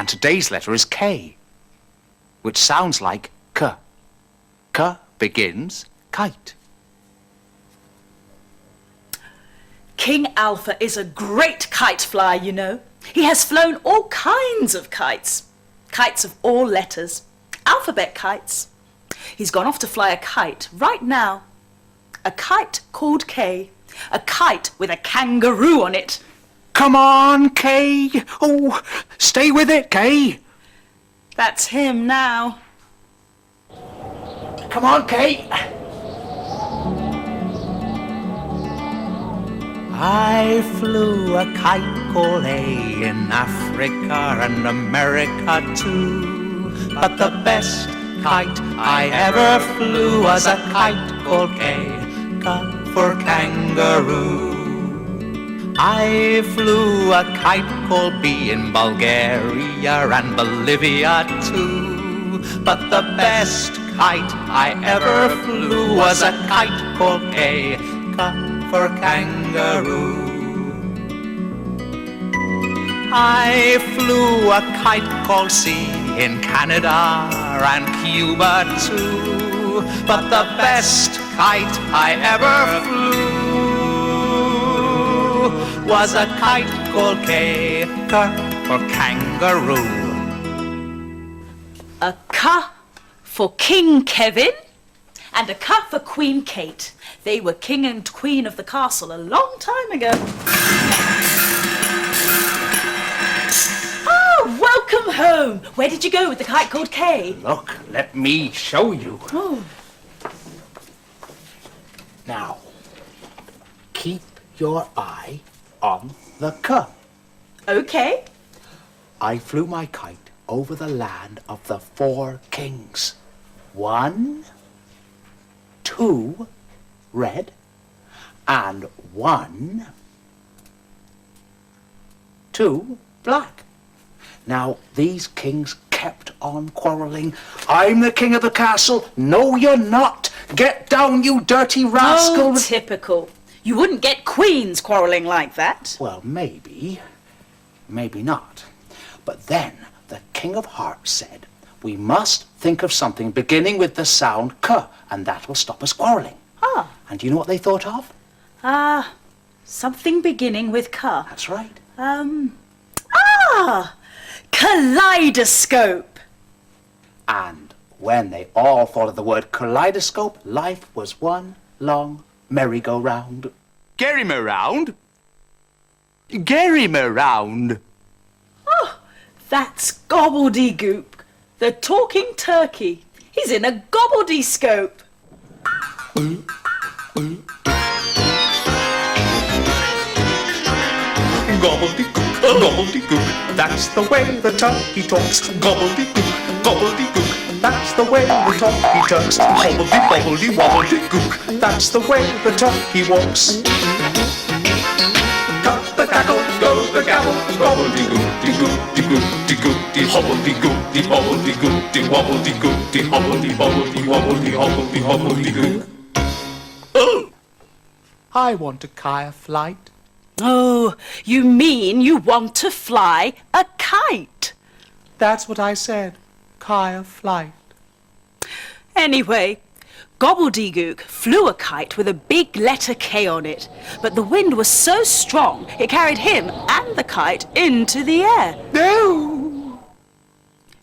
And today's letter is K, which sounds like K. K begins kite. King Alpha is a great kite flyer, you know. He has flown all kinds of kites. Kites of all letters. Alphabet kites. He's gone off to fly a kite right now. A kite called K. A kite with a kangaroo on it. Come on, K. Oh, stay with it, K. That's him now. Come on, K. I flew a kite called A in Africa and America too. But the best kite I ever flew was a kite called K. K for kangaroo. I flew a kite called B in Bulgaria and Bolivia too. But the best kite I ever flew was a kite called K. K for kangaroo. I flew a kite called C in Canada and Cuba too. But the best kite I ever flew was a kite called K. K for kangaroo. A K for King Kevin and a K for Queen Kate. They were king and queen of the castle a long time ago. Oh, welcome home. Where did you go with the kite called K? Look, let me show you. Oh. Now, keep your eye on the K. Okay. I flew my kite over the land of the 4 kings. 1, 2, red, and 1, 2, black. Now, these kings kept on quarreling. I'm the king of the castle. No, you're not. Get down, you dirty rascal. Oh, typical. You wouldn't get queens quarrelling like that. Well, maybe. Maybe not. But then the King of Hearts said, we must think of something beginning with the sound K, and that will stop us quarreling. Ah. And do you know what they thought of? Something beginning with K. That's right. Kaleidoscope. And when they all thought of the word kaleidoscope, life was one long merry-go-round. Merry-me-round? Merry-me-round. Oh, that's Gobbledygook, the talking turkey. He's in a gobbledyscope. Gobbledygook, gobbledygook, that's the way the turkey talks. Gobbledygook, gobbledygook, that's the way the turkey turks. Hobbledy, bobbledy, wobbledygook, that's the way the turkey walks. Cut the cackle, go the gabble, gobbledygook, de-gook, de-gook, de-gook, de-hobbledygook, de-bobbledygook, de-wobbledygook, de-hobbledy, bobbledy, wobbledy, hobbledy, hobbledygook. Oh! I want to kite a flight. Oh, you mean you want to fly a kite? That's what I said. Kite a flight. Anyway, Gobbledygook flew a kite with a big letter K on it, but the wind was so strong it carried him and the kite into the air. No!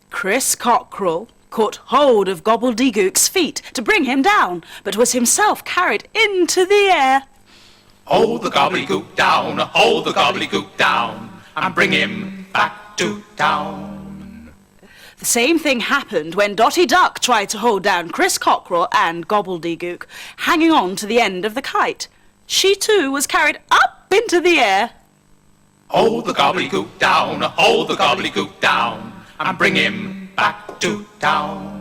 Chris Cockerel caught hold of Gobbledygook's feet to bring him down, but was himself carried into the air. Hold the gobbledygook down, hold the gobbledygook down, and bring him back to town. The same thing happened when Dotty Duck tried to hold down Chris Cockerel and Gobbledygook, hanging on to the end of the kite. She too was carried up into the air. Hold the gobbledygook down, hold the gobbledygook down, and bring him back to town.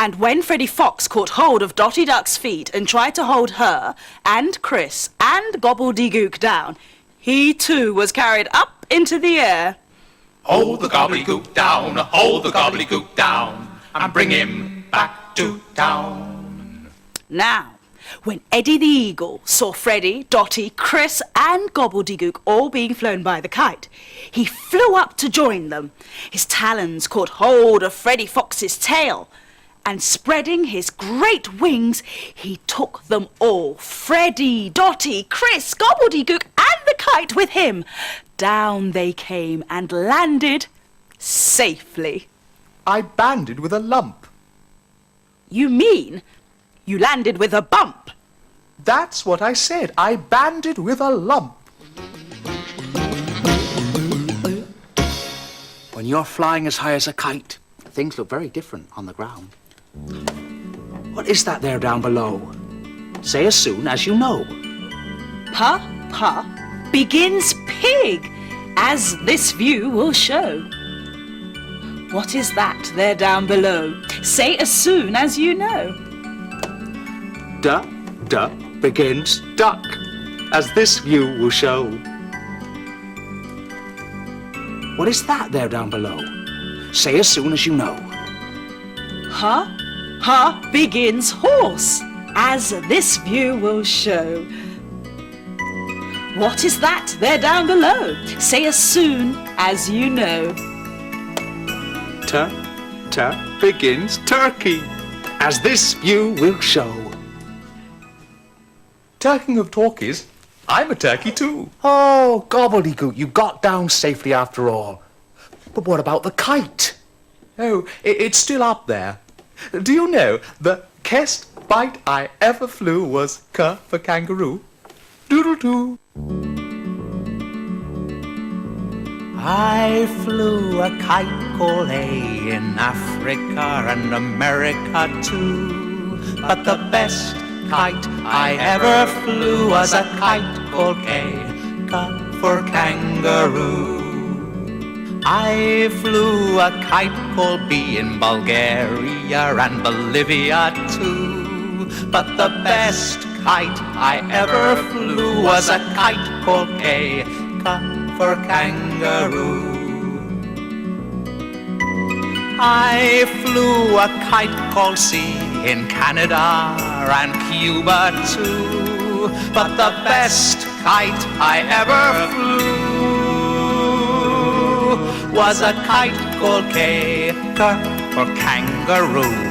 And when Freddie Fox caught hold of Dotty Duck's feet and tried to hold her and Chris and Gobbledygook down, he too was carried up into the air. Hold the gobbledygook down, hold the gobbledygook down, and bring him back to town. Now, When Eddie the Eagle saw Freddie, Dotty, Chris and Gobbledygook all being flown by the kite, he flew up to join them. His talons caught hold of Freddie Fox's tail, and spreading his great wings, he took them all, Freddie, Dotty, Chris, Gobbledygook and the kite with him. Down they came and landed safely. I banded with a lump. You mean you landed with a bump? That's what I said. I banded with a lump. When you're flying as high as a kite, things look very different on the ground. What is that there down below? Say as soon as you know. Pa, pa, begins pig, as this view will show. What is that there down below? Say as soon as you know. Duh, duh, begins duck, as this view will show. What is that there down below? Say as soon as you know. Ha, ha, begins horse, as this view will show. What is that there down below? Say as soon as you know. Begins turkey, as this view will show. Talking of talkies, I'm a turkey too. Oh, Gobbledygook, you got down safely after all. But what about the kite? Oh, it's still up there. Do you know the best bite I ever flew was K for kangaroo? Doodle-doo. I flew a kite called A in Africa and America too. But the best kite I ever flew was a kite called K for kangaroo. I flew a kite called B in Bulgaria and Bolivia too. But the best kite I ever flew was a kite called K for kangaroo. I flew a kite called C in Canada and Cuba too. But the best kite I ever flew was a kite called K for kangaroo.